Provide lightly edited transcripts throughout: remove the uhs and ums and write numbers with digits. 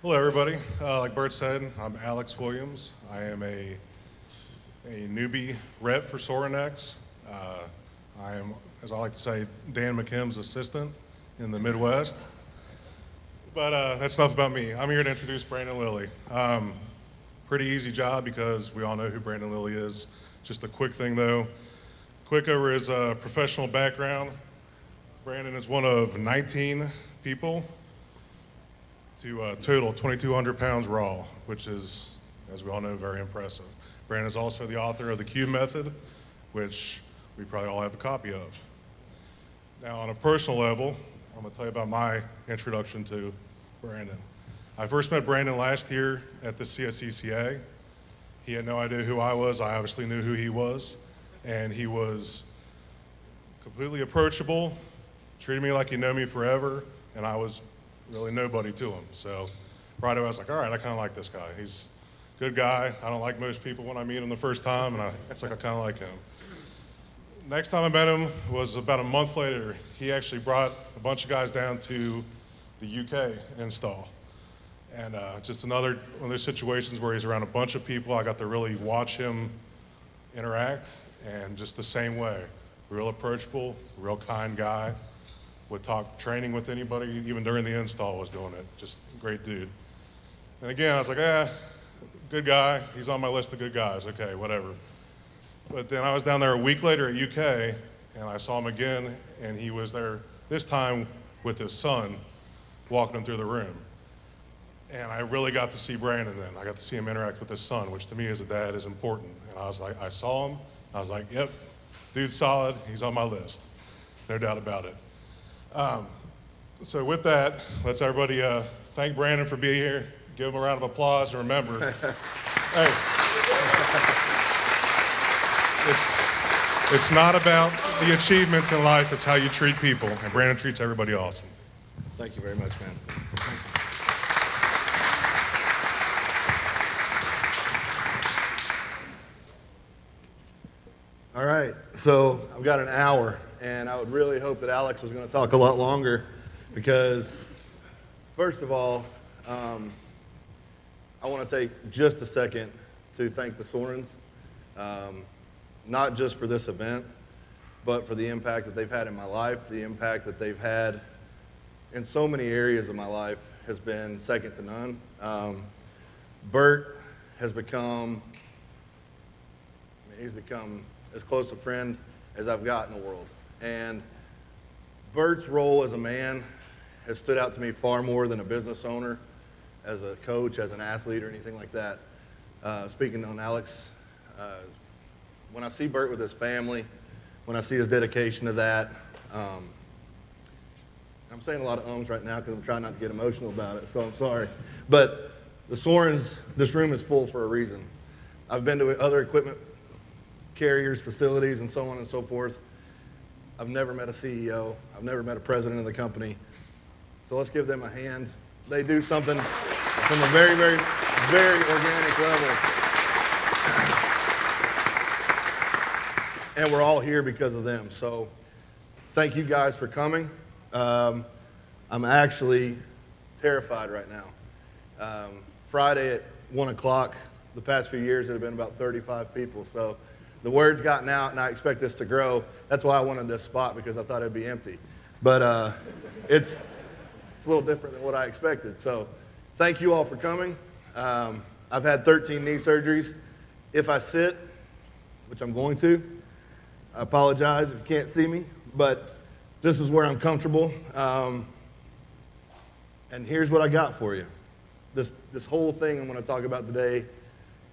Hello, everybody. Like Bert said, I'm Alex Williams. I am a newbie rep for Sorinex. I am, as I like to say, Dan McKim's assistant in the Midwest. But that's enough about me. I'm here to introduce Brandon Lilly. Pretty easy job because we all know who Brandon Lilly is. Just a quick thing, though. Quick over his professional background. Brandon is one of 19 people to total 2,200 pounds raw, which is, as we all know, very impressive. Brandon is also the author of The Cube Method, which we probably all have a copy of. Now, on a personal level, I'm going to tell you about my introduction to Brandon. I first met Brandon last year at the CSCCA. He had no idea who I was. I obviously knew who he was. And he was completely approachable, treated me like he knew me forever, and I was really nobody to him. So right away I was like, all right, I kind of like this guy. He's a good guy. I don't like most people when I meet him the first time, and it's like I kind of like him. Next time I met him was about a month later. He actually brought a bunch of guys down to the UK install. And just another one of those situations where he's around a bunch of people. I got to really watch him interact, and just the same way. Real approachable, real kind guy. Would talk training with anybody, even during the install was doing it. Just great dude. And again, I was like, good guy. He's on my list of good guys. Okay, whatever. But then I was down there a week later at UK, and I saw him again, and he was there this time with his son, walking him through the room. And I really got to see Brandon then. I got to see him interact with his son, which to me as a dad is important. And I was like, I saw him. I was like, yep, dude's solid. He's on my list. No doubt about it. So with that, let's everybody thank Brandon for being here. Give him a round of applause, and remember, hey, it's not about the achievements in life, it's how you treat people, and Brandon treats everybody awesome. Thank you very much, man. All right, so I've got an hour, and I would really hope that Alex was going to talk a lot longer because, first of all, I want to take just a second to thank the Sorens, not just for this event, but for the impact that they've had in my life. The impact that they've had in so many areas of my life has been second to none. Bert has become, he's become as close a friend as I've got in the world. And Bert's role as a man has stood out to me far more than a business owner, as a coach, as an athlete, or anything like that. Speaking on Alex, when I see Bert with his family, when I see his dedication to that, I'm saying a lot of ums right now because I'm trying not to get emotional about it, so I'm sorry. But the Sorens, this room is full for a reason. I've been to other equipment carriers, facilities, and so on and so forth. I've never met a CEO. I've never met a president of the company. So let's give them a hand. They do something from a very, very, very organic level. And we're all here because of them. So thank you guys for coming. I'm actually terrified right now. Friday at 1 o'clock, the past few years, it had been about 35 people. So the word's gotten out, and I expect this to grow. That's why I wanted this spot, because I thought it'd be empty. But it's a little different than what I expected. So thank you all for coming. I've had 13 knee surgeries. If I sit, which I'm going to, I apologize if you can't see me, but this is where I'm comfortable. And here's what I got for you. This whole thing I'm going to talk about today,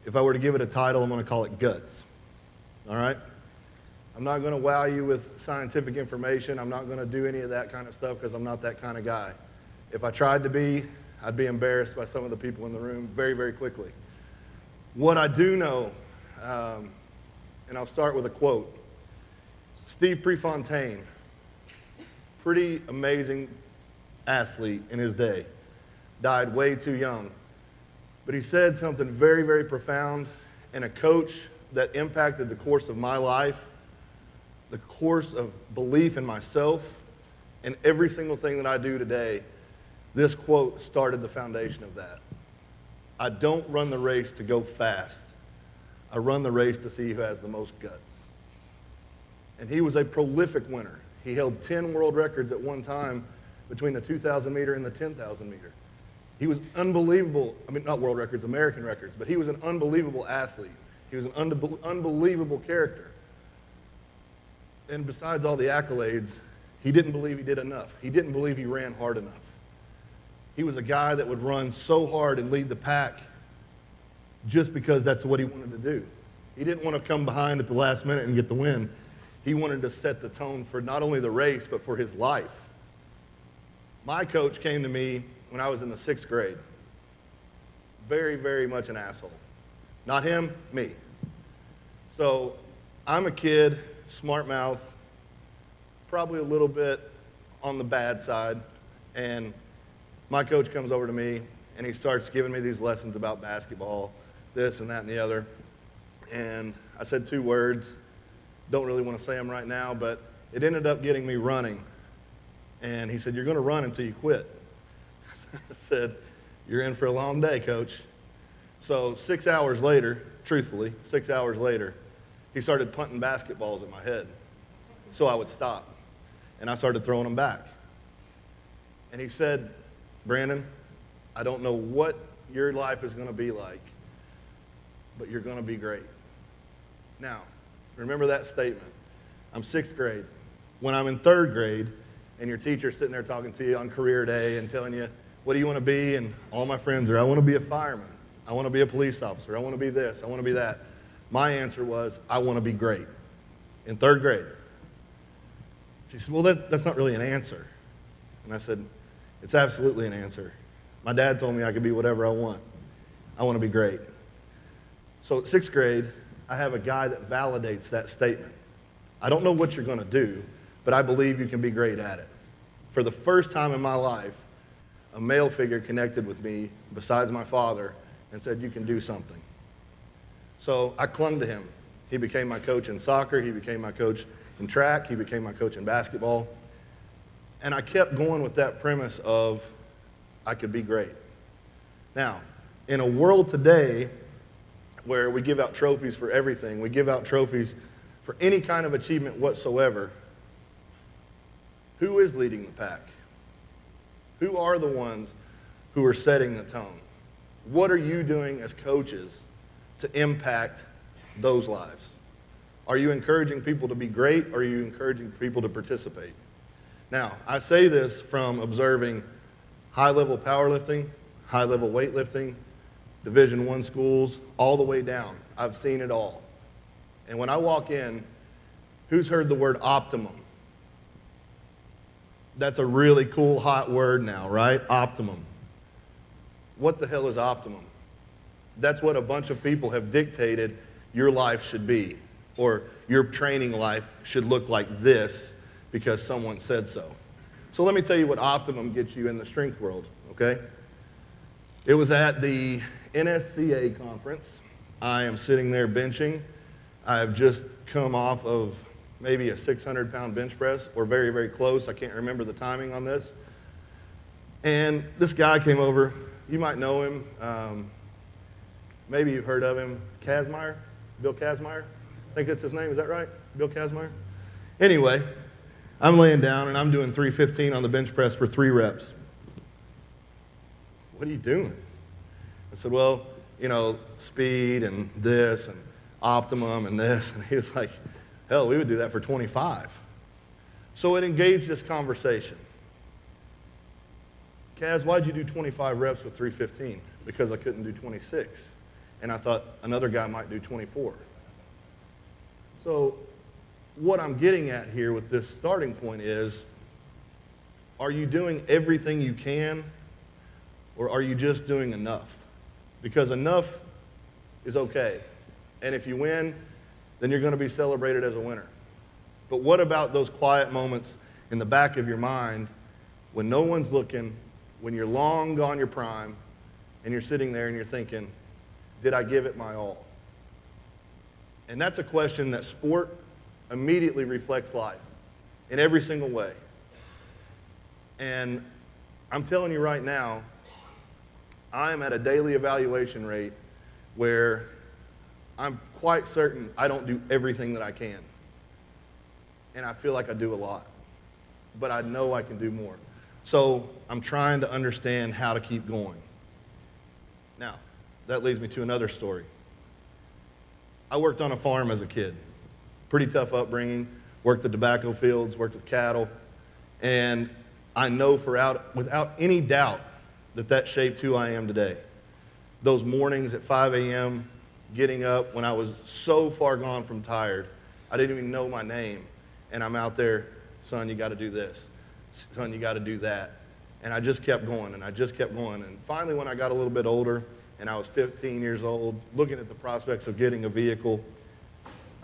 if I were to give it a title, I'm going to call it Guts. All right? I'm not going to wow you with scientific information. I'm not going to do any of that kind of stuff because I'm not that kind of guy. If I tried to be, I'd be embarrassed by some of the people in the room very, very quickly. What I do know, and I'll start with a quote. Steve Prefontaine, pretty amazing athlete in his day, died way too young. But he said something very, very profound, and a coach that impacted the course of my life, the course of belief in myself, and every single thing that I do today This quote started the foundation of that. I don't run the race to go fast. I run the race to see who has the most guts. And he was a prolific winner. He held 10 world records at one time between the 2,000 meter and the 10,000 meter. He was unbelievable. I mean, not world records, American records, but he was an unbelievable athlete. He was an unbelievable character. And besides all the accolades, he didn't believe he did enough. He didn't believe he ran hard enough. He was a guy that would run so hard and lead the pack just because that's what he wanted to do. He didn't want to come behind at the last minute and get the win. He wanted to set the tone for not only the race, but for his life. My coach came to me when I was in the 6th grade. Very, very much an asshole. Not him, me. So I'm a kid, smart mouth, probably a little bit on the bad side, and my coach comes over to me and he starts giving me these lessons about basketball, this and that and the other. And I said 2 words, don't really want to say them right now, but it ended up getting me running. And he said, "You're going to run until you quit." I said, "You're in for a long day, coach." So 6 hours later, truthfully, 6 hours later, he started punting basketballs at my head. So I would stop. And I started throwing them back. And he said, "Brandon, I don't know what your life is going to be like, but you're going to be great." Now, remember that statement. I'm 6th grade. When I'm in 3rd grade, and your teacher's sitting there talking to you on career day and telling you, "What do you want to be?" And all my friends are, "I want to be a fireman. I want to be a police officer. I want to be this. I want to be that." My answer was, "I want to be great." In 3rd grade. She said, "Well, that's not really an answer." And I said, "It's absolutely an answer. My dad told me I could be whatever I want. I want to be great." So at 6th grade, I have a guy that validates that statement. I don't know what you're going to do, but I believe you can be great at it. For the first time in my life, a male figure connected with me besides my father and said, "You can do something." So I clung to him. He became my coach in soccer. He became my coach in track. He became my coach in basketball. And I kept going with that premise of I could be great. Now, in a world today where we give out trophies for everything, we give out trophies for any kind of achievement whatsoever, who is leading the pack? Who are the ones who are setting the tone? What are you doing as coaches to impact those lives? Are you encouraging people to be great, or are you encouraging people to participate? Now, I say this from observing high-level powerlifting, high-level weightlifting, Division I schools, all the way down. I've seen it all. And when I walk in, who's heard the word optimum? That's a really cool, hot word now, right? Optimum. What the hell is optimum? That's what a bunch of people have dictated your life should be, or your training life should look like this because someone said so. So let me tell you what optimum gets you in the strength world, okay? It was at the NSCA conference. I am sitting there benching. I have just come off of maybe a 600-pound bench press, or very, very close. I can't remember the timing on this. And this guy came over. You might know him. Maybe you've heard of him. Kazmaier? Bill Kazmaier? I think that's his name. Is that right? Bill Kazmaier? Anyway, I'm laying down, and I'm doing 315 on the bench press for 3 reps. "What are you doing?" I said, "Well, you know, speed and this and optimum and this." And he was like, "Hell, we would do that for 25. So it engaged this conversation. "Kaz, why'd you do 25 reps with 315? "Because I couldn't do 26. And I thought another guy might do 24. So what I'm getting at here with this starting point is, are you doing everything you can, or are you just doing enough? Because enough is okay. And if you win, then you're going to be celebrated as a winner. But what about those quiet moments in the back of your mind when no one's looking, when you're long gone your prime, and you're sitting there and you're thinking, did I give it my all? And that's a question that sport immediately reflects life in every single way. And I'm telling you right now, I am at a daily evaluation rate where I'm quite certain I don't do everything that I can. And I feel like I do a lot. But I know I can do more. So I'm trying to understand how to keep going. Now, that leads me to another story. I worked on a farm as a kid. Pretty tough upbringing. Worked the tobacco fields, worked with cattle. And I know without any doubt that shaped who I am today. Those mornings at 5 a.m., getting up when I was so far gone from tired, I didn't even know my name. And I'm out there, son, you got to do this. Son, you got to do that. And I just kept going, and I just kept going. And finally, when I got a little bit older, and I was 15 years old, looking at the prospects of getting a vehicle,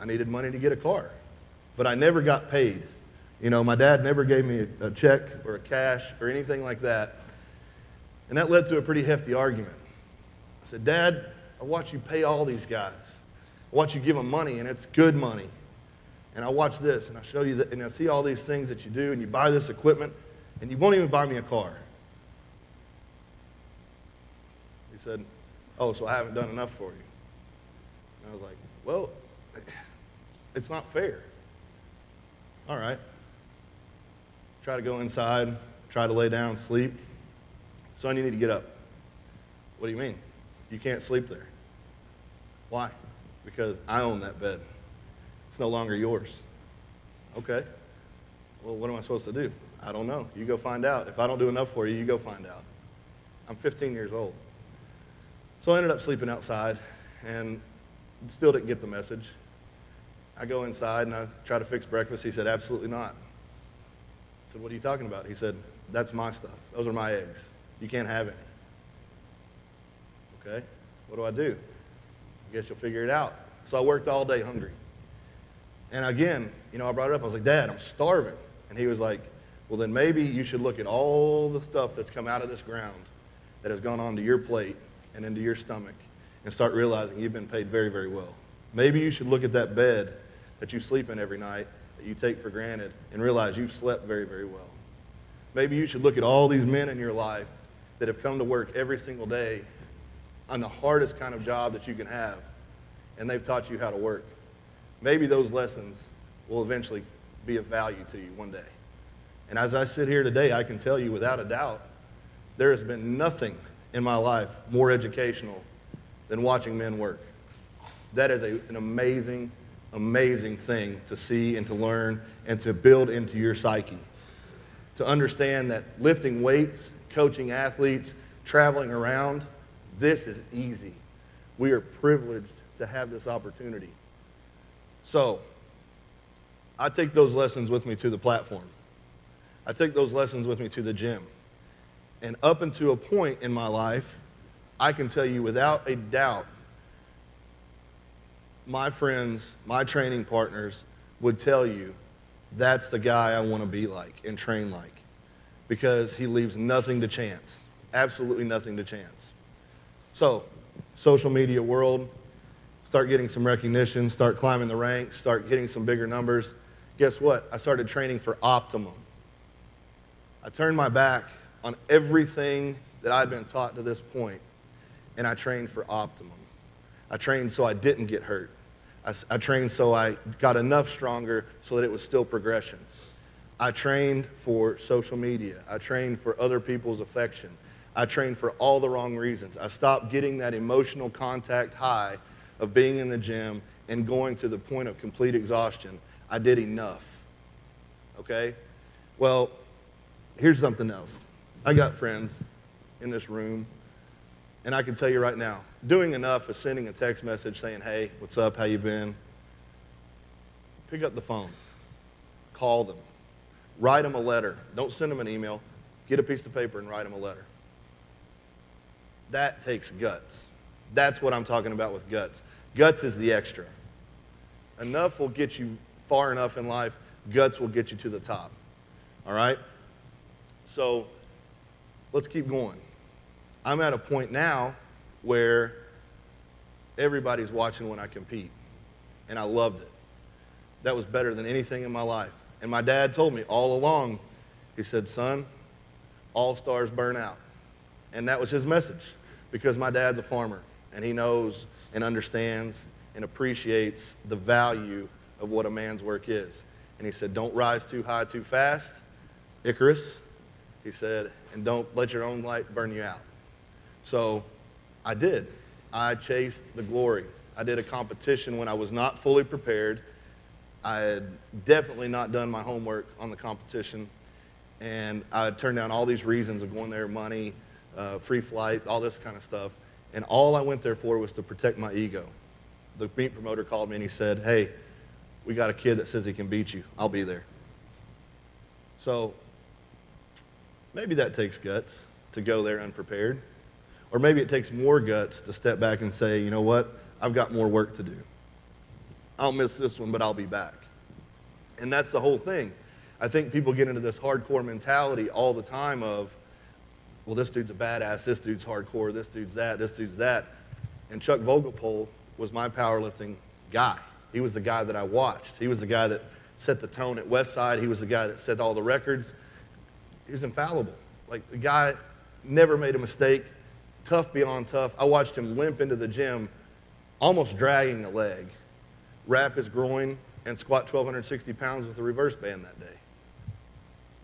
I needed money to get a car. But I never got paid. You know, my dad never gave me a check or a cash or anything like that. And that led to a pretty hefty argument. I said, Dad, I watch you pay all these guys. I watch you give them money, and it's good money. And I watch this, and I show you that, and I see all these things that you do, and you buy this equipment, and you won't even buy me a car. He said, oh, so I haven't done enough for you. And I was like, well, it's not fair. All right. Try to go inside, try to lay down, sleep. Son, you need to get up. What do you mean? You can't sleep there. Why? Because I own that bed. It's no longer yours. Okay. Well, what am I supposed to do? I don't know. You go find out. If I don't do enough for you, you go find out. I'm 15 years old. So I ended up sleeping outside and still didn't get the message. I go inside and I try to fix breakfast. He said, absolutely not. I said, what are you talking about? He said, that's my stuff. Those are my eggs. You can't have any. Okay, what do I do? I guess you'll figure it out. So I worked all day hungry. And again, you know, I brought it up. I was like, Dad, I'm starving. And he was like, well, then maybe you should look at all the stuff that's come out of this ground that has gone onto your plate and into your stomach and start realizing you've been paid very, very well. Maybe you should look at that bed that you sleep in every night that you take for granted and realize you've slept very, very well. Maybe you should look at all these men in your life that have come to work every single day on the hardest kind of job that you can have, and they've taught you how to work. Maybe those lessons will eventually be of value to you one day. And as I sit here today, I can tell you without a doubt, there has been nothing in my life more educational than watching men work. That is an amazing, amazing thing to see and to learn and to build into your psyche. To understand that lifting weights, coaching athletes, traveling around, this is easy. We are privileged to have this opportunity. So, I take those lessons with me to the platform. I take those lessons with me to the gym. And up until a point in my life, I can tell you without a doubt, my friends, my training partners would tell you that's the guy I want to be like and train like, because he leaves nothing to chance, absolutely nothing to chance. So, social media world, start getting some recognition, start climbing the ranks, start getting some bigger numbers. Guess what? I started training for optimum. I turned my back on everything that I'd been taught to this point, and I trained for optimum. I trained so I didn't get hurt. I trained so I got enough stronger so that it was still progression. I trained for social media. I trained for other people's affection. I trained for all the wrong reasons. I stopped getting that emotional contact high of being in the gym and going to the point of complete exhaustion. I did enough, okay? Well, here's something else. I got friends in this room, and I can tell you right now, doing enough is sending a text message saying, hey, what's up, how you been? Pick up the phone, call them, write them a letter. Don't send them an email. Get a piece of paper and write them a letter. That takes guts. That's what I'm talking about with guts. Guts is the extra. Enough will get you far enough in life. Guts will get you to the top. All right? So let's keep going. I'm at a point now where everybody's watching when I compete, and I loved it. That was better than anything in my life. And my dad told me all along, he said, son, all stars burn out. And that was his message, because my dad's a farmer, and he knows and understands and appreciates the value of what a man's work is. And he said, don't rise too high too fast, Icarus, he said, and don't let your own light burn you out. So I did. I chased the glory. I did a competition when I was not fully prepared. I had definitely not done my homework on the competition, and I had turned down all these reasons of going there, money, free flight, all this kind of stuff. And all I went there for was to protect my ego. The meet promoter called me and he said, hey, we got a kid that says he can beat you. I'll be there. So maybe that takes guts to go there unprepared. Or maybe it takes more guts to step back and say, you know what, I've got more work to do. I'll miss this one, but I'll be back. And that's the whole thing. I think people get into this hardcore mentality all the time of, well, this dude's a badass, this dude's hardcore, this dude's that, this dude's that. And Chuck Vogelpohl was my powerlifting guy. He was the guy that I watched. He was the guy that set the tone at Westside. He was the guy that set all the records. He was infallible. Like, the guy never made a mistake, tough beyond tough. I watched him limp into the gym, almost dragging a leg, wrap his groin, and squat 1,260 pounds with a reverse band that day.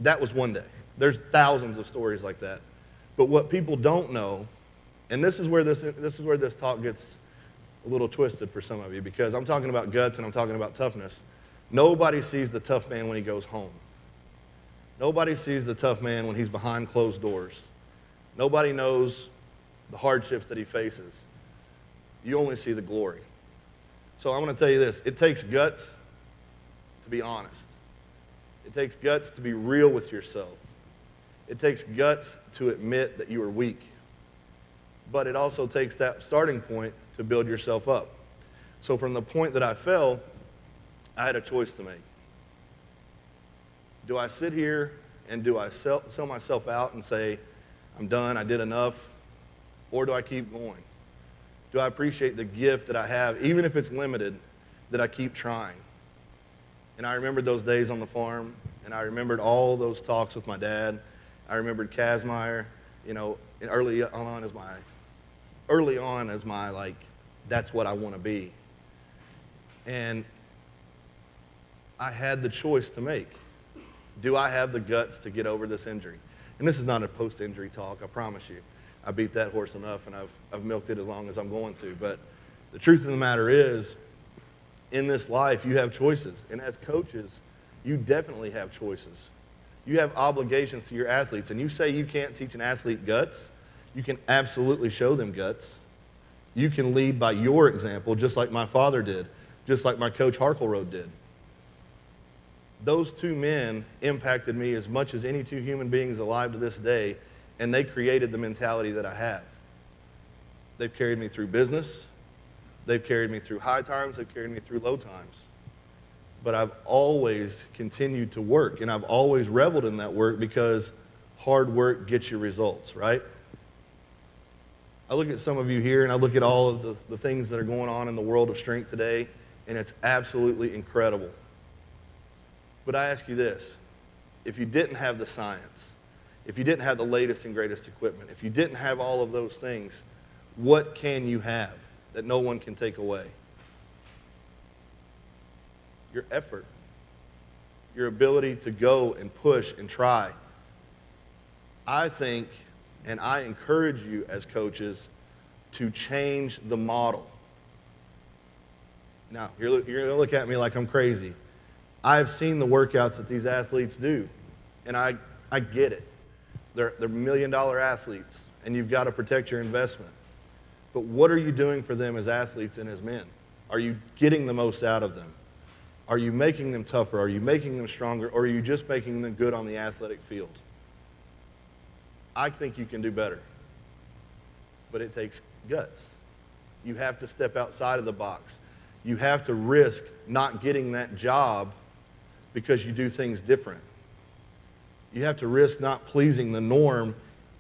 That was one day. There's thousands of stories like that. But what people don't know, and this is where this talk gets a little twisted for some of you, because I'm talking about guts and I'm talking about toughness. Nobody sees the tough man when he goes home. Nobody sees the tough man when he's behind closed doors. Nobody knows the hardships that he faces. You only see the glory. So I'm going to tell you this. It takes guts to be honest. It takes guts to be real with yourself. It takes guts to admit that you are weak. But it also takes that starting point to build yourself up. So from the point that I fell, I had a choice to make. Do I sit here and do I sell myself out and say, I'm done, I did enough? Or do I keep going? Do I appreciate the gift that I have, even if it's limited, that I keep trying? And I remembered those days on the farm, and I remembered all those talks with my dad. I remembered Kazmaier, you know, early on as my, like, that's what I want to be. And I had the choice to make. Do I have the guts to get over this injury? And this is not a post-injury talk, I promise you. I beat that horse enough, and I've milked it as long as I'm going to. But the truth of the matter is, in this life, you have choices. And as coaches, you definitely have choices. You have obligations to your athletes. And you say you can't teach an athlete guts, you can absolutely show them guts. You can lead by your example, just like my father did, just like my coach Harkleroad did. Those two men impacted me as much as any two human beings alive to this day, and they created the mentality that I have. They've carried me through business. They've carried me through high times. They've carried me through low times. But I've always continued to work, and I've always reveled in that work because hard work gets you results, right? I look at some of you here, and I look at all of the things that are going on in the world of strength today, and it's absolutely incredible. But I ask you this, if you didn't have the science, if you didn't have the latest and greatest equipment, if you didn't have all of those things, what can you have that no one can take away? Your effort, your ability to go and push and try. I think, and I encourage you as coaches, to change the model. Now, you're going to look at me like I'm crazy. I've seen the workouts that these athletes do, and I get it. They're million-dollar athletes, and you've got to protect your investment. But what are you doing for them as athletes and as men? Are you getting the most out of them? Are you making them tougher? Are you making them stronger? Or are you just making them good on the athletic field? I think you can do better, but it takes guts. You have to step outside of the box. You have to risk not getting that job because you do things different. You have to risk not pleasing the norm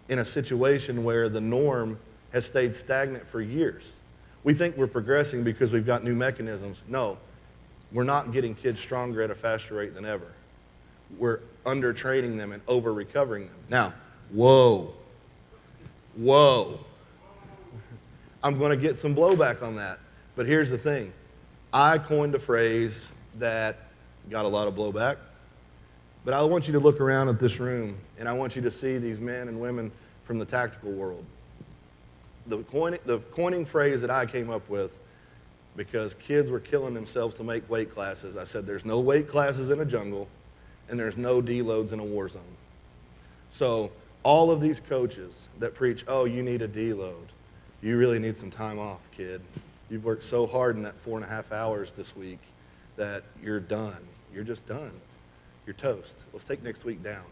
in a situation where the norm has stayed stagnant for years. We think we're progressing because we've got new mechanisms. No, we're not getting kids stronger at a faster rate than ever. We're under-training them and over-recovering them. Now, Whoa. Whoa. I'm going to get some blowback on that. But here's the thing. I coined a phrase that got a lot of blowback. But I want you to look around at this room, and I want you to see these men and women from the tactical world. The coining phrase that I came up with, because kids were killing themselves to make weight classes, I said there's no weight classes in a jungle, and there's no deloads in a war zone. So all of these coaches that preach, oh, you need a deload, you really need some time off, kid. You've worked so hard in that 4.5 hours this week that you're done. You're just done. You're toast. Let's take next week down.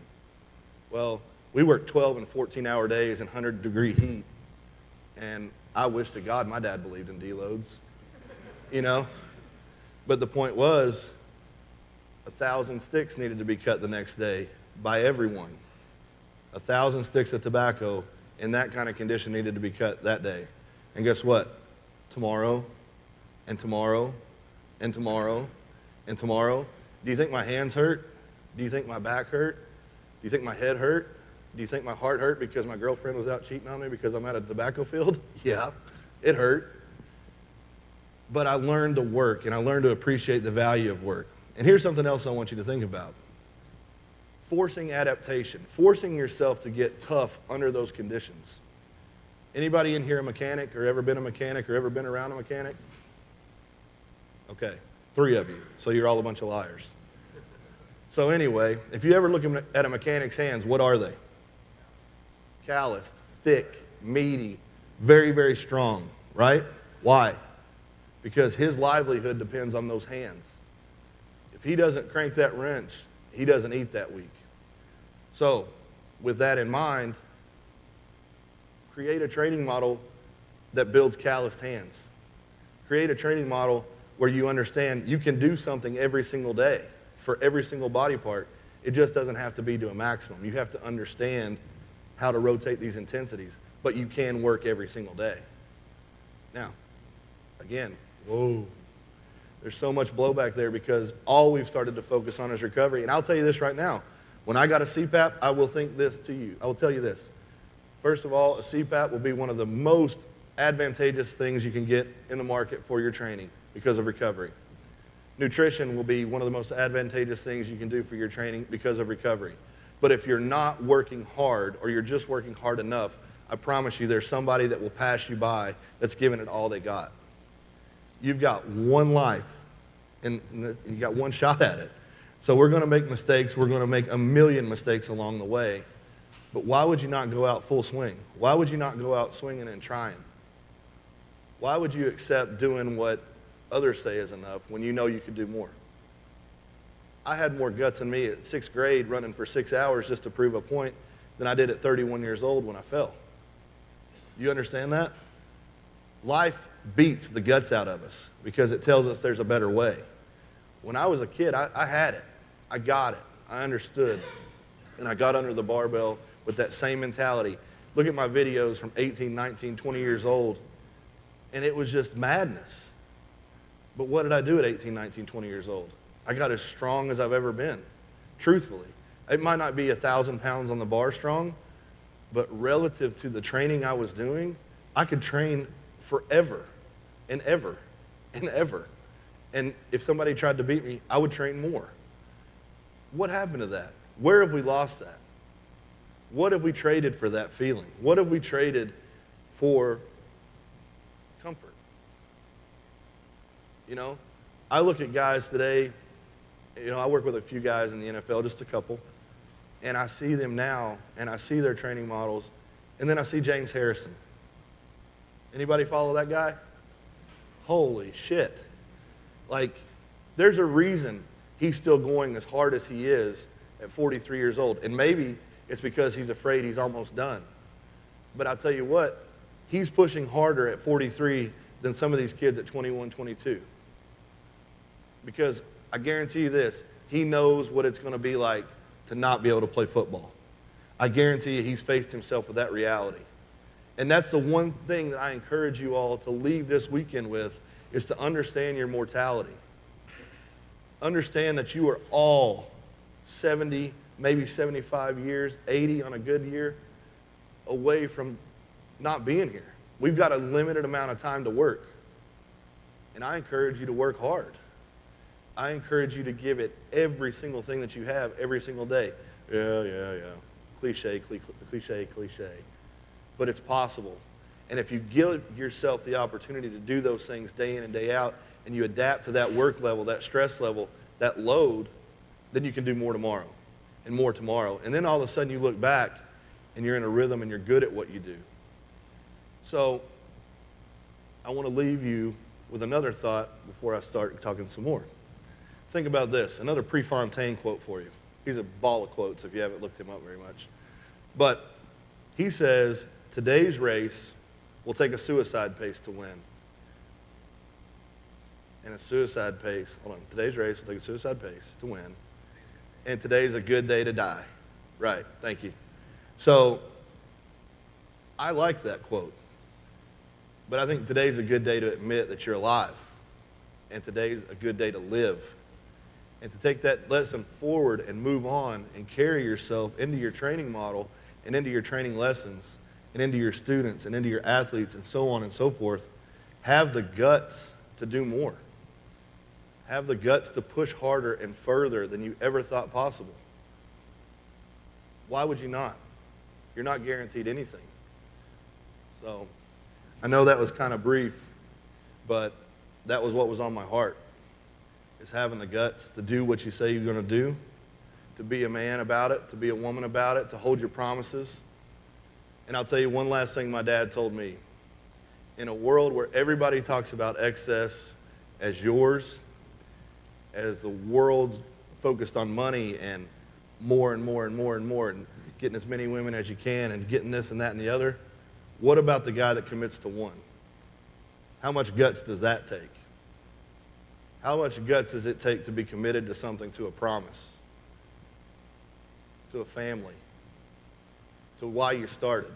Well, we work 12 and 14-hour days in 100-degree heat, and I wish to God my dad believed in deloads, you know? But the point was, 1,000 sticks needed to be cut the next day by everyone. 1,000 sticks of tobacco in that kind of condition needed to be cut that day. And guess what? Tomorrow, and tomorrow, and tomorrow, and tomorrow. Do you think my hands hurt? Do you think my back hurt? Do you think my head hurt? Do you think my heart hurt because my girlfriend was out cheating on me because I'm at a tobacco field? Yeah, it hurt. But I learned to work, and I learned to appreciate the value of work. And here's something else I want you to think about. Forcing adaptation, forcing yourself to get tough under those conditions. Anybody in here a mechanic or ever been a mechanic or ever been around a mechanic? Okay, 3 of you, so you're all a bunch of liars. So anyway, if you ever look at a mechanic's hands, what are they? Calloused, thick, meaty, very, very strong, right? Why? Because his livelihood depends on those hands. If he doesn't crank that wrench, he doesn't eat that week. So, with that in mind, create a training model that builds calloused hands. Create a training model where you understand you can do something every single day for every single body part. It just doesn't have to be to a maximum. You have to understand how to rotate these intensities, but you can work every single day. Now, again, whoa, there's so much blowback there because all we've started to focus on is recovery. And I'll tell you this right now. When I got a CPAP, I will think this to you. I will tell you this. First of all, a CPAP will be one of the most advantageous things you can get in the market for your training because of recovery. Nutrition will be one of the most advantageous things you can do for your training because of recovery. But if you're not working hard or you're just working hard enough, I promise you there's somebody that will pass you by that's giving it all they got. You've got one life, and you got one shot at it. So we're going to make mistakes. We're going to make a million mistakes along the way. But why would you not go out full swing? Why would you not go out swinging and trying? Why would you accept doing what others say is enough when you know you could do more? I had more guts in me at 6th grade running for 6 hours just to prove a point than I did at 31 years old when I fell. You understand that? Life beats the guts out of us because it tells us there's a better way. When I was a kid, I had it. I got it. I understood. And I got under the barbell with that same mentality. Look at my videos from 18, 19, 20 years old, and it was just madness. But what did I do at 18, 19, 20 years old? I got as strong as I've ever been, truthfully. It might not be 1,000 pounds on the bar strong, but relative to the training I was doing, I could train forever and ever and ever. And if somebody tried to beat me, I would train more. What happened to that? Where have we lost that? What have we traded for that feeling? What have we traded for comfort? You know, I look at guys today, you know, I work with a few guys in the NFL, just a couple, and I see them now, and I see their training models, and then I see James Harrison. Anybody follow that guy? Holy shit. Like, there's a reason he's still going as hard as he is at 43 years old. And maybe it's because he's afraid he's almost done. But I'll tell you what, he's pushing harder at 43 than some of these kids at 21, 22. Because I guarantee you this, he knows what it's going to be like to not be able to play football. I guarantee you he's faced himself with that reality. And that's the one thing that I encourage you all to leave this weekend with, is to understand your mortality. Understand that you are all 70 maybe 75 years, 80 on a good year, away from not being here. We've got a limited amount of time to work. And I encourage you to work hard. I encourage you to give it every single thing that you have every single day. Yeah. Cliche. But it's possible. And if you give yourself the opportunity to do those things day in and day out, and you adapt to that work level, that stress level, that load, then you can do more tomorrow and more tomorrow. And then all of a sudden you look back and you're in a rhythm and you're good at what you do. So I want to leave you with another thought before I start talking some more. Think about this, another Prefontaine quote for you. He's a ball of quotes if you haven't looked him up very much. But he says, today's race will take a suicide pace to win. And a suicide pace, today's race will take a suicide pace to win. And today's a good day to die. Right, thank you. So, I like that quote. But I think today's a good day to admit that you're alive. And today's a good day to live. And to take that lesson forward and move on and carry yourself into your training model and into your training lessons and into your students and into your athletes and so on and so forth. Have the guts to do more. Have the guts to push harder and further than you ever thought possible. Why would you not? You're not guaranteed anything. So, I know that was kind of brief, but that was what was on my heart, is having the guts to do what you say you're going to do, to be a man about it, to be a woman about it, to hold your promises. And I'll tell you one last thing my dad told me. In a world where everybody talks about excess as yours, as the world's focused on money and more and more and more and more and getting as many women as you can and getting this and that and the other, what about the guy that commits to one? How much guts does that take? How much guts does it take to be committed to something, to a promise, to a family, to why you started?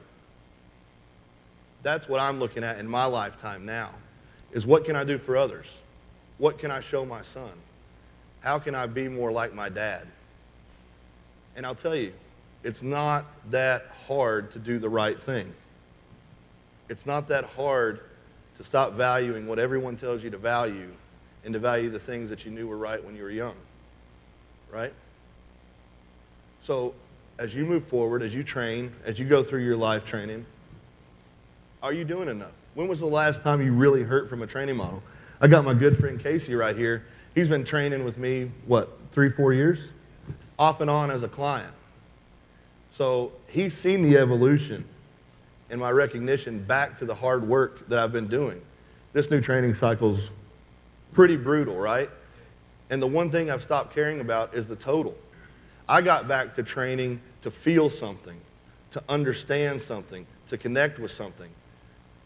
That's what I'm looking at in my lifetime now, is what can I do for others? What can I show my son? How can I be more like my dad? And I'll tell you, it's not that hard to do the right thing. It's not that hard to stop valuing what everyone tells you to value and to value the things that you knew were right when you were young, right? So as you move forward, as you train, as you go through your life training, are you doing enough? When was the last time you really hurt from a training model? I got my good friend Casey right here. He's been training with me, 3-4 years? Off and on as a client. So he's seen the evolution and my recognition back to the hard work that I've been doing. This new training cycle's pretty brutal, right? And the one thing I've stopped caring about is the total. I got back to training to feel something, to understand something, to connect with something.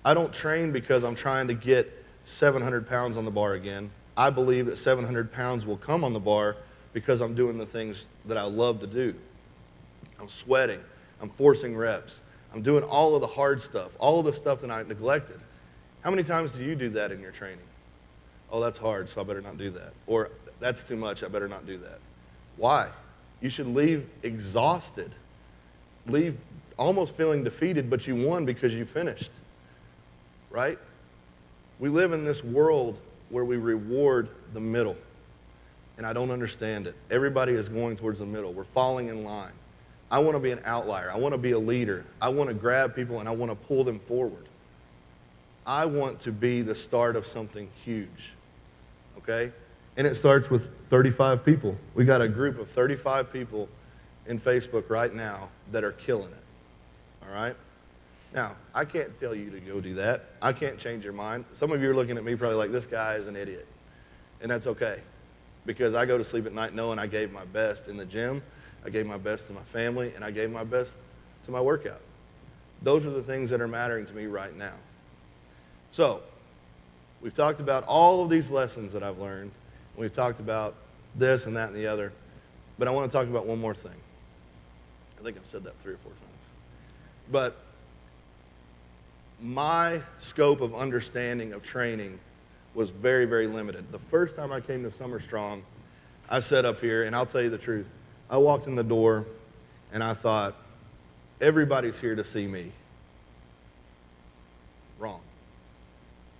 I don't train because I'm trying to get 700 pounds on the bar again. I believe that 700 pounds will come on the bar because I'm doing the things that I love to do. I'm sweating. I'm forcing reps. I'm doing all of the hard stuff, all of the stuff that I neglected. How many times do you do that in your training? Oh, that's hard, so I better not do that. Or that's too much, I better not do that. Why? You should leave exhausted. Leave almost feeling defeated, but you won because you finished. Right? We live in this world where we reward the middle. And I don't understand it. Everybody is going towards the middle. We're falling in line. I want to be an outlier. I want to be a leader. I want to grab people and I want to pull them forward. I want to be the start of something huge. Okay? And it starts with 35 people. We got a group of 35 people in Facebook right now that are killing it. All right? Now, I can't tell you to go do that. I can't change your mind. Some of you are looking at me probably like, this guy is an idiot. And that's okay. Because I go to sleep at night knowing I gave my best in the gym, I gave my best to my family, and I gave my best to my workout. Those are the things that are mattering to me right now. So, we've talked about all of these lessons that I've learned. We've talked about this and that and the other. But I want to talk about one more thing. I think I've said that 3 or 4 times. But my scope of understanding of training was very, very limited. The first time I came to SummerStrong, I sat up here, and I'll tell you the truth, I walked in the door, and I thought, everybody's here to see me. Wrong.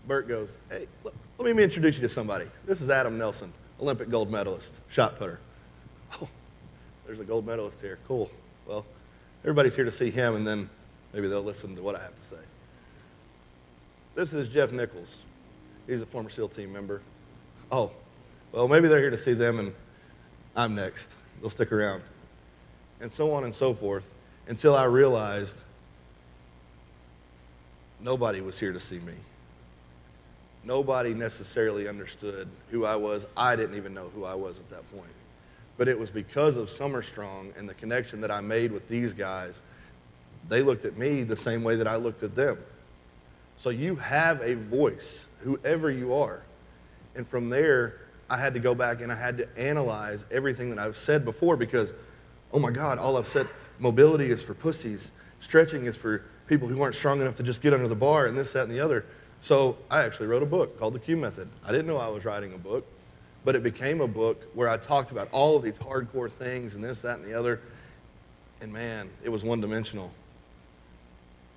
Bert goes, hey, let me introduce you to somebody. This is Adam Nelson, Olympic gold medalist, shot putter. Oh, there's a gold medalist here. Cool. Well, everybody's here to see him, and then maybe they'll listen to what I have to say. This is Jeff Nichols. He's a former SEAL team member. Oh, well, maybe they're here to see them, and I'm next. They'll stick around. And so on and so forth, until I realized nobody was here to see me. Nobody necessarily understood who I was. I didn't even know who I was at that point. But it was because of SummerStrong and the connection that I made with these guys. They looked at me the same way that I looked at them. So you have a voice, whoever you are. And from there, I had to go back and I had to analyze everything that I've said before because, oh my God, all I've said, mobility is for pussies. Stretching is for people who aren't strong enough to just get under the bar and this, that, and the other. So I actually wrote a book called The Q Method. I didn't know I was writing a book, but it became a book where I talked about all of these hardcore things and this, that, and the other. And man, it was one-dimensional.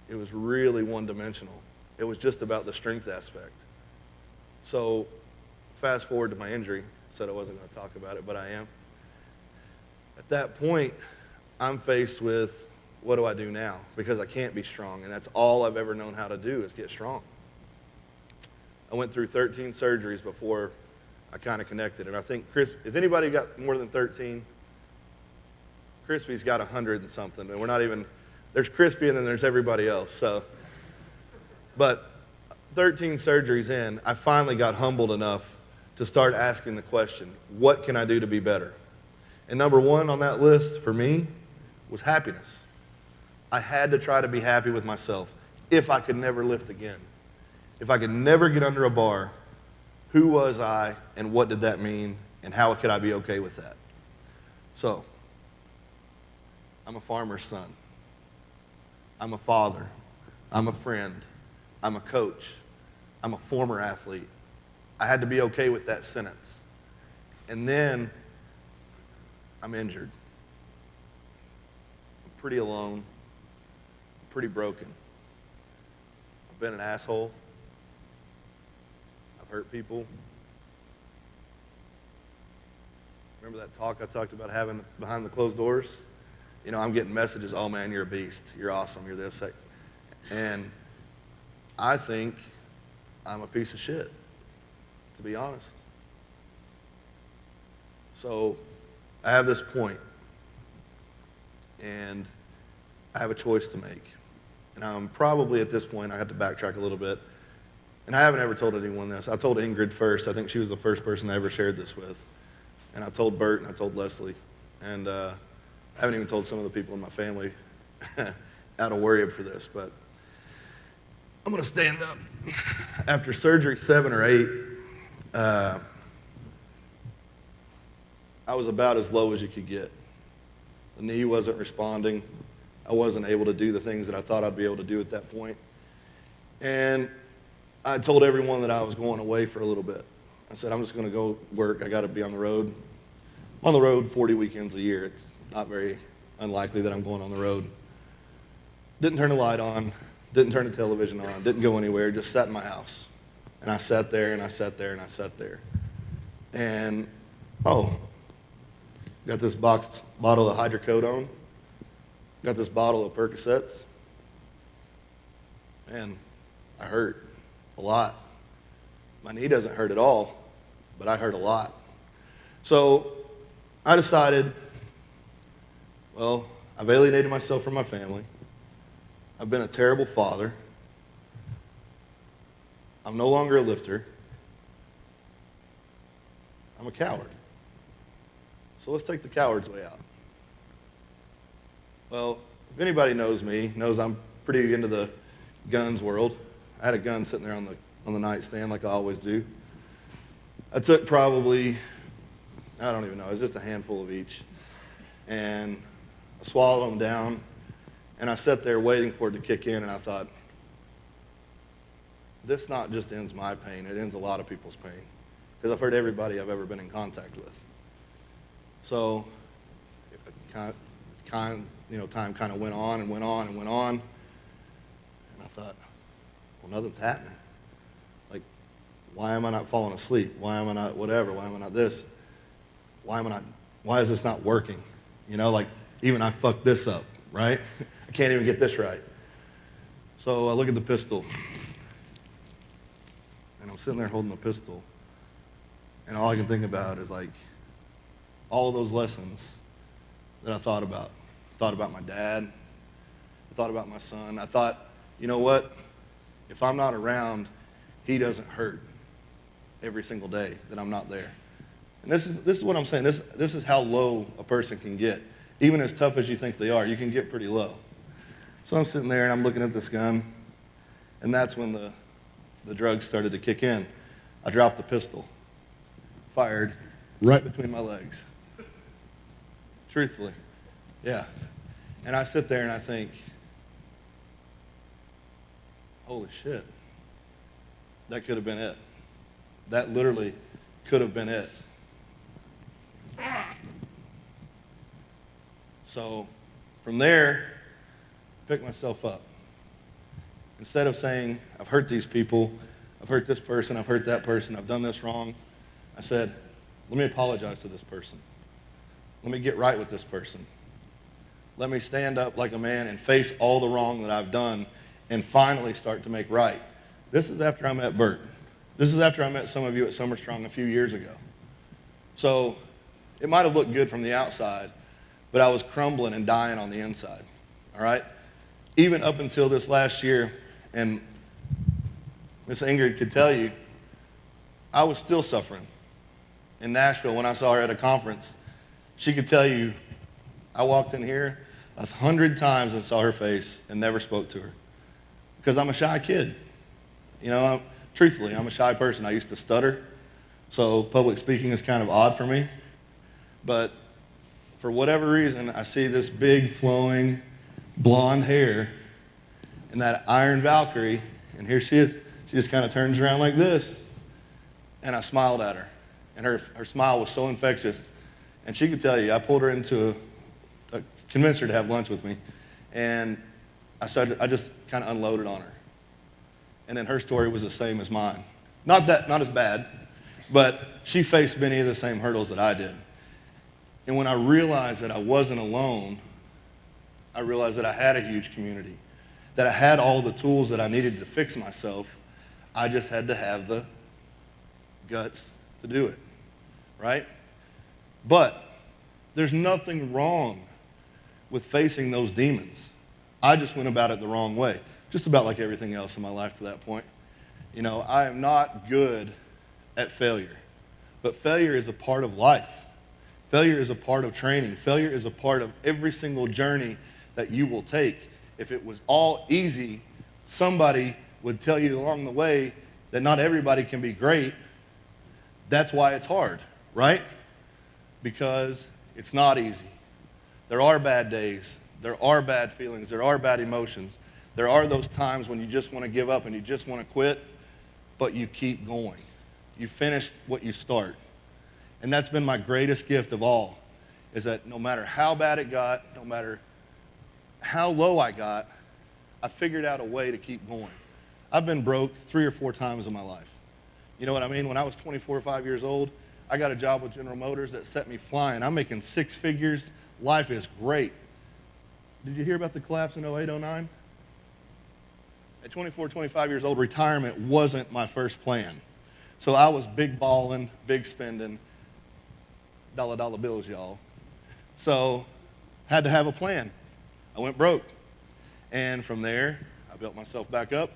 It was really one-dimensional. It was just about the strength aspect. So fast forward to my injury. Said I wasn't going to talk about it, but I am. At that point, I'm faced with, what do I do now? Because I can't be strong, and that's all I've ever known how to do is get strong. I went through 13 surgeries before I kind of connected, and I think has anybody got more than 13? Crispy's got 100 and something, and we're not even, there's Crispy and then there's everybody else, so. But 13 surgeries in, I finally got humbled enough to start asking the question, what can I do to be better? And number one on that list for me was happiness. I had to try to be happy with myself if I could never lift again. If I could never get under a bar, who was I and what did that mean and how could I be okay with that? So, I'm a farmer's son. I'm a father. I'm a friend. I'm a coach. I'm a former athlete. I had to be okay with that sentence. And then I'm injured. I'm pretty alone. I'm pretty broken. I've been an asshole. I've hurt people. Remember that talk I talked about having behind the closed doors? You know, I'm getting messages, oh man, you're a beast. You're awesome. You're this. And I think I'm a piece of shit, to be honest. So I have this point, and I have a choice to make. And I'm probably at this point, I have to backtrack a little bit. And I haven't ever told anyone this. I told Ingrid first. I think she was the first person I ever shared this with. And I told Bert and I told Leslie. And I haven't even told some of the people in my family out of worry for this. But I'm going to stand up. After surgery 7 or 8, I was about as low as you could get. The knee wasn't responding. I wasn't able to do the things that I thought I'd be able to do at that point. And I told everyone that I was going away for a little bit. I said, I'm just going to go work. I got to be on the road. I'm on the road 40 weekends a year. It's not very unlikely that I'm going on the road. Didn't turn the light on. Didn't turn the television on. Didn't go anywhere. Just sat in my house. And I sat there and I sat there and I sat there. And, got this bottle of hydrocodone. Got this bottle of Percocets. Man, I hurt a lot. My knee doesn't hurt at all, but I hurt a lot. So I decided, well, I've alienated myself from my family. I've been a terrible father. I'm no longer a lifter. I'm a coward. So let's take the coward's way out. Well, if anybody knows me, knows I'm pretty into the guns world. I had a gun sitting there on the nightstand like I always do. I took probably, I don't even know, it was just a handful of each. And I swallowed them down, and I sat there waiting for it to kick in, and I thought, this not just ends my pain, it ends a lot of people's pain. Because I've hurt everybody I've ever been in contact with. So time kind of went on and went on and went on. And I thought, well, nothing's happening. Like, why am I not falling asleep? Why am I not whatever? Why am I not this? Why is this not working? Like, even I fucked this up, right? I can't even get this right. So I look at the pistol, and I'm sitting there holding the pistol, and all I can think about is, like, all of those lessons that I thought about. I thought about my dad. I thought about my son. I thought, you know what? If I'm not around, he doesn't hurt every single day that I'm not there. And this is what I'm saying. This is how low a person can get. Even as tough as you think they are, you can get pretty low. So I'm sitting there and I'm looking at this gun, and that's when the drugs started to kick in. I dropped the pistol, fired right between my legs. Truthfully, yeah. And I sit there and I think, holy shit, that could have been it. That literally could have been it. So from there, pick myself up. Instead of saying, I've hurt these people, I've hurt this person, I've hurt that person, I've done this wrong, I said, let me apologize to this person. Let me get right with this person. Let me stand up like a man and face all the wrong that I've done and finally start to make right. This is after I met Bert. This is after I met some of you at SummerStrong a few years ago. So it might have looked good from the outside, but I was crumbling and dying on the inside, all right? Even up until this last year, and Miss Ingrid could tell you, I was still suffering. In Nashville, when I saw her at a conference, she could tell you, I walked in here 100 times and saw her face and never spoke to her. Because I'm a shy kid. Truthfully, I'm a shy person. I used to stutter, so public speaking is kind of odd for me. But for whatever reason, I see this big, flowing, blonde hair and that Iron Valkyrie, and here she is. She just kind of turns around like this, and I smiled at her. And her smile was so infectious. And she could tell you, I pulled her into convinced her to have lunch with me, and I just kind of unloaded on her. And then her story was the same as mine. Not as bad, but she faced many of the same hurdles that I did. And when I realized that I wasn't alone, I realized that I had a huge community, that I had all the tools that I needed to fix myself. I just had to have the guts to do it, right? But there's nothing wrong with facing those demons. I just went about it the wrong way, just about like everything else in my life to that point. I am not good at failure, but failure is a part of life. Failure is a part of training. Failure is a part of every single journey that you will take. If it was all easy, somebody would tell you along the way that not everybody can be great. That's why it's hard, right? Because it's not easy. There are bad days. There are bad feelings. There are bad emotions. There are those times when you just want to give up and you just want to quit, but you keep going. You finish what you start. And that's been my greatest gift of all, is that no matter how bad it got, no matter how low I got, I figured out a way to keep going. I've been broke 3 or 4 times in my life. You know what I mean? When I was 24 or 5 years old, I got a job with General Motors that set me flying. I'm making 6 figures. Life is great. Did you hear about the collapse in 08, 09? At 24, 25 years old, retirement wasn't my first plan. So I was big balling, big spending, dollar bills, y'all. So had to have a plan. I went broke. And from there, I built myself back up.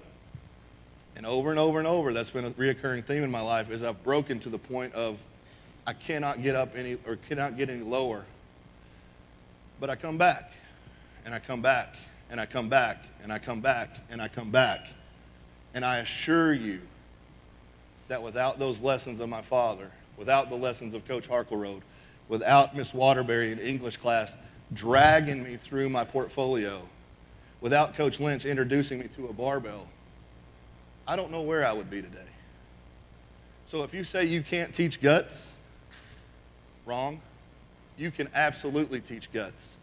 And over and over and over, that's been a reoccurring theme in my life, is I've broken to the point of I cannot get up cannot get any lower. But I come back, and I come back, and I come back, and I come back, and I come back. And I assure you that without those lessons of my father, without the lessons of Coach Harkleroad, without Miss Waterbury in English class dragging me through my portfolio, without Coach Lynch introducing me to a barbell, I don't know where I would be today. So if you say you can't teach guts, wrong. You can absolutely teach guts.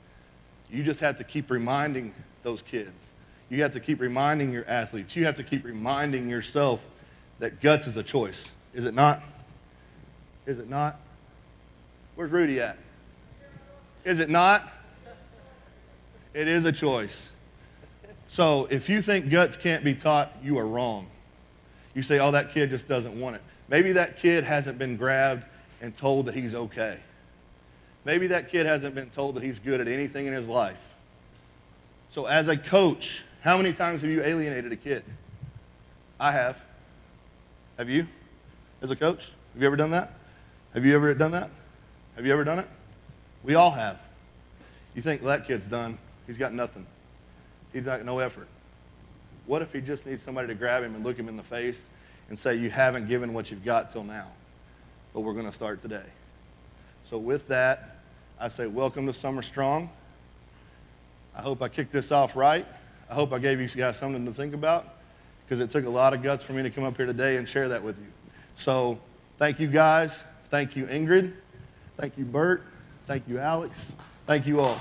You just have to keep reminding those kids. You have to keep reminding your athletes. You have to keep reminding yourself that guts is a choice. Is it not? Is it not? Where's Rudy at? Is it not? It is a choice. So if you think guts can't be taught, you are wrong. You say, oh, that kid just doesn't want it. Maybe that kid hasn't been grabbed and told that he's okay. Maybe that kid hasn't been told that he's good at anything in his life. So as a coach, how many times have you alienated a kid? I have. Have you? As a coach? Have you ever done that? Have you ever done that? Have you ever done it? We all have. You think, well, that kid's done. He's got nothing. He's got no effort. What if he just needs somebody to grab him and look him in the face and say, you haven't given what you've got till now, but we're going to start today. So with that, I say welcome to SummerStrong. I hope I kicked this off right. I hope I gave you guys something to think about, because it took a lot of guts for me to come up here today and share that with you. So thank you guys. Thank you, Ingrid. Thank you, Bert. Thank you, Alex. Thank you all.